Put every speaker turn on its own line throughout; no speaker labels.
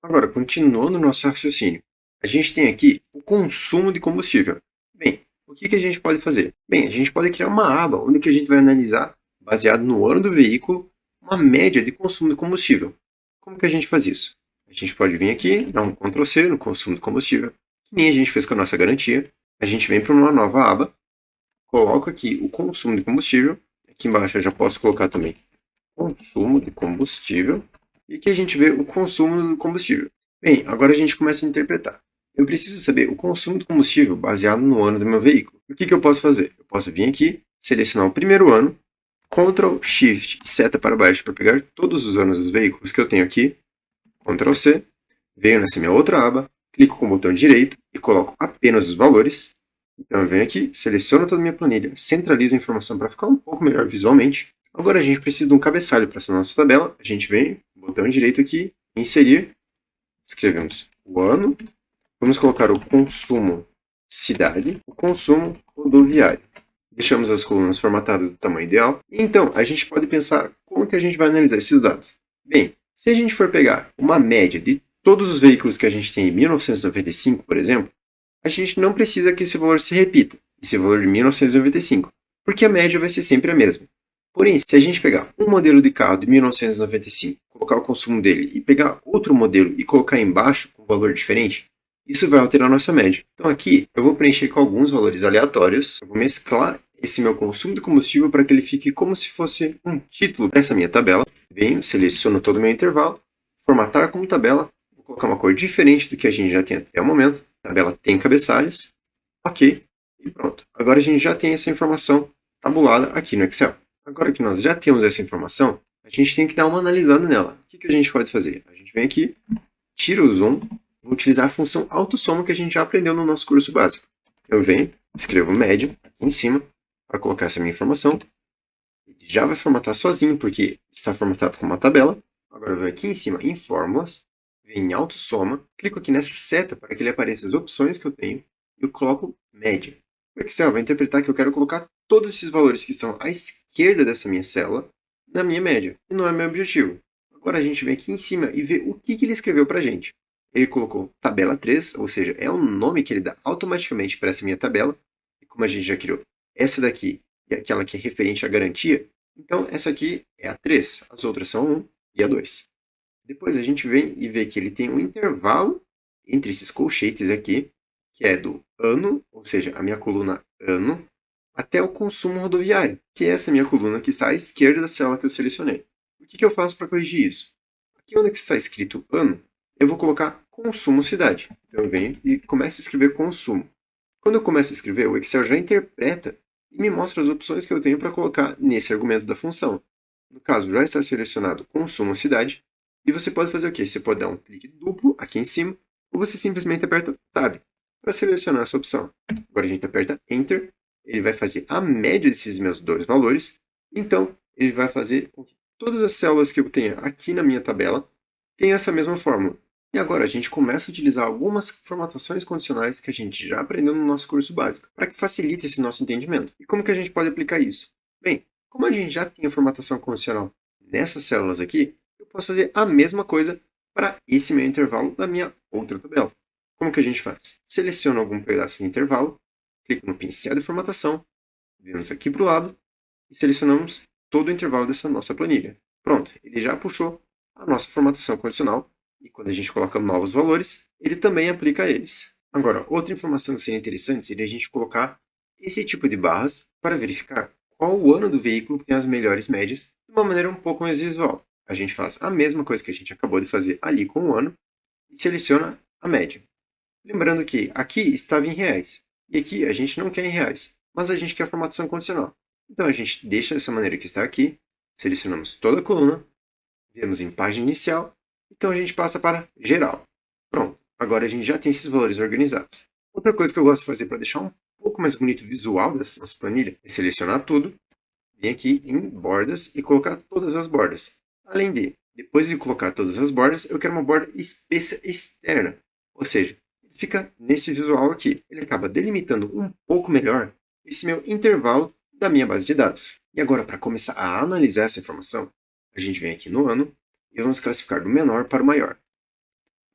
Agora, continuando o nosso raciocínio, a gente tem aqui o consumo de combustível. Bem, o que a gente pode fazer? Bem, a gente pode criar uma aba onde que a gente vai analisar, baseado no ano do veículo, uma média de consumo de combustível. Como que a gente faz isso? A gente pode vir aqui, dar um Ctrl C no consumo de combustível, que nem a gente fez com a nossa garantia. A gente vem para uma nova aba, coloco aqui o consumo de combustível. Aqui embaixo eu já posso colocar também consumo de combustível. E aqui a gente vê o consumo do combustível. Bem, agora a gente começa a interpretar. Eu preciso saber o consumo do combustível baseado no ano do meu veículo. O que eu posso fazer? Eu posso vir aqui, selecionar o primeiro ano, Ctrl Shift seta para baixo para pegar todos os anos dos veículos que eu tenho aqui, Ctrl C, venho nessa minha outra aba, clico com o botão direito e coloco apenas os valores. Então eu venho aqui, seleciono toda a minha planilha, centralizo a informação para ficar um pouco melhor visualmente. Agora a gente precisa de um cabeçalho para essa nossa tabela. A gente vem, botão direito aqui, inserir, escrevemos o ano, vamos colocar o consumo cidade, o consumo rodoviário. Deixamos as colunas formatadas do tamanho ideal. Então, a gente pode pensar como que a gente vai analisar esses dados. Bem, se a gente for pegar uma média de todos os veículos que a gente tem em 1995, por exemplo, a gente não precisa que esse valor se repita, esse valor de 1995, porque a média vai ser sempre a mesma. Porém, se a gente pegar um modelo de carro de 1995, colocar o consumo dele e pegar outro modelo e colocar embaixo com um valor diferente, isso vai alterar a nossa média. Então aqui eu vou preencher com alguns valores aleatórios, eu vou mesclar esse meu consumo de combustível para que ele fique como se fosse um título para essa minha tabela. Venho, seleciono todo o meu intervalo, formatar como tabela, vou colocar uma cor diferente do que a gente já tem até o momento. A tabela tem cabeçalhos, ok, e pronto. Agora a gente já tem essa informação tabulada aqui no Excel. Agora que nós já temos essa informação, a gente tem que dar uma analisada nela. O que a gente pode fazer? A gente vem aqui, tira o zoom, vou utilizar a função autossoma que a gente já aprendeu no nosso curso básico. Eu venho, escrevo média aqui em cima, para colocar essa minha informação. Ele já vai formatar sozinho, porque está formatado como uma tabela. Agora eu venho aqui em cima em fórmulas, venho em autossoma, clico aqui nessa seta para que ele apareça as opções que eu tenho, e eu coloco média. O Excel vai interpretar que eu quero colocar todos esses valores que estão à esquerda dessa minha célula na minha média, e não é meu objetivo. Agora a gente vem aqui em cima e vê o que ele escreveu para a gente. Ele colocou tabela 3, ou seja, é o nome que ele dá automaticamente para essa minha tabela, e como a gente já criou essa daqui e aquela que é referente à garantia, então essa aqui é a 3, as outras são a 1 e a 2. Depois a gente vem e vê que ele tem um intervalo entre esses colchetes aqui, que é do ano, ou seja, a minha coluna ano, até o consumo rodoviário, que é essa minha coluna que está à esquerda da célula que eu selecionei. O que eu faço para corrigir isso? Aqui onde está escrito ano, eu vou colocar consumo cidade. Então eu venho e começo a escrever consumo. Quando eu começo a escrever, o Excel já interpreta e me mostra as opções que eu tenho para colocar nesse argumento da função. No caso, já está selecionado consumo cidade, e você pode fazer o quê? Você pode dar um clique duplo aqui em cima, ou você simplesmente aperta Tab para selecionar essa opção. Agora a gente aperta Enter, ele vai fazer a média desses meus dois valores, então ele vai fazer com que todas as células que eu tenha aqui na minha tabela tenham essa mesma fórmula. E agora a gente começa a utilizar algumas formatações condicionais que a gente já aprendeu no nosso curso básico, para que facilite esse nosso entendimento. E como que a gente pode aplicar isso? Bem, como a gente já tem a formatação condicional nessas células aqui, eu posso fazer a mesma coisa para esse meu intervalo da minha outra tabela. Como que a gente faz? Seleciono algum pedaço de intervalo, clico no pincel de formatação, vemos aqui para o lado e selecionamos todo o intervalo dessa nossa planilha. Pronto, ele já puxou a nossa formatação condicional e quando a gente coloca novos valores, ele também aplica a eles. Agora, outra informação que seria interessante seria a gente colocar esse tipo de barras para verificar qual o ano do veículo que tem as melhores médias de uma maneira um pouco mais visual. A gente faz a mesma coisa que a gente acabou de fazer ali com o ano e seleciona a média. Lembrando que aqui estava em reais e aqui a gente não quer em reais, mas a gente quer a formatação condicional. Então a gente deixa dessa maneira que está aqui, selecionamos toda a coluna, vemos em página inicial, então a gente passa para geral. Pronto, agora a gente já tem esses valores organizados. Outra coisa que eu gosto de fazer para deixar um pouco mais bonito o visual dessa nossa planilha é selecionar tudo, vir aqui em bordas e colocar todas as bordas. Além de, depois de colocar todas as bordas, eu quero uma borda espessa externa, ou seja, fica nesse visual aqui. Ele acaba delimitando um pouco melhor esse meu intervalo da minha base de dados. E agora, para começar a analisar essa informação, a gente vem aqui no ano e vamos classificar do menor para o maior.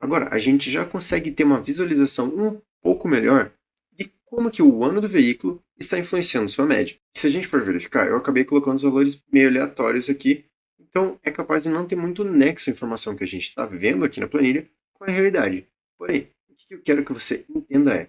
Agora, a gente já consegue ter uma visualização um pouco melhor de como que o ano do veículo está influenciando sua média. Se a gente for verificar, eu acabei colocando os valores meio aleatórios aqui, então é capaz de não ter muito nexo a informação que a gente está vendo aqui na planilha com a realidade. Porém, o que eu quero que você entenda é,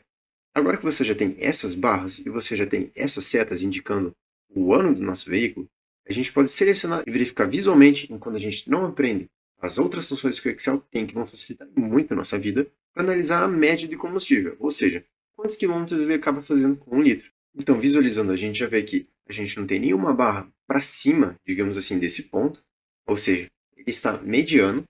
agora que você já tem essas barras e você já tem essas setas indicando o ano do nosso veículo, a gente pode selecionar e verificar visualmente, enquanto a gente não aprende as outras funções que o Excel tem que vão facilitar muito a nossa vida, para analisar a média de combustível, ou seja, quantos quilômetros ele acaba fazendo com 1 litro. Então, visualizando, a gente já vê que a gente não tem nenhuma barra para cima, digamos assim, desse ponto, ou seja, ele está mediano.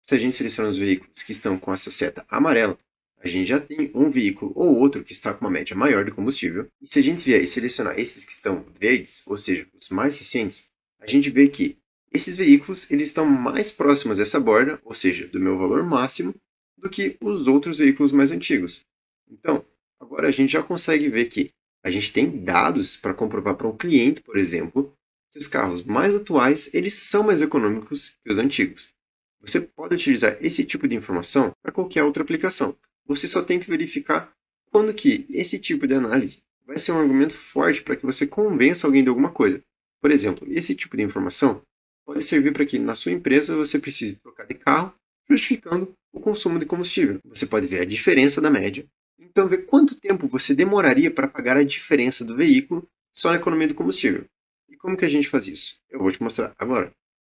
Se a gente seleciona os veículos que estão com essa seta amarela, a gente já tem um veículo ou outro que está com uma média maior de combustível. E se a gente vier e selecionar esses que estão verdes, ou seja, os mais recentes, a gente vê que esses veículos eles estão mais próximos dessa borda, ou seja, do meu valor máximo, do que os outros veículos mais antigos. Então, agora a gente já consegue ver que a gente tem dados para comprovar para um cliente, por exemplo, que os carros mais atuais eles são mais econômicos que os antigos. Você pode utilizar esse tipo de informação para qualquer outra aplicação. Você só tem que verificar quando que esse tipo de análise vai ser um argumento forte para que você convença alguém de alguma coisa. Por exemplo, esse tipo de informação pode servir para que na sua empresa você precise trocar de carro, justificando o consumo de combustível. Você pode ver a diferença da média, então ver quanto tempo você demoraria para pagar a diferença do veículo só na economia do combustível. E como que a gente faz isso? Eu vou te mostrar agora.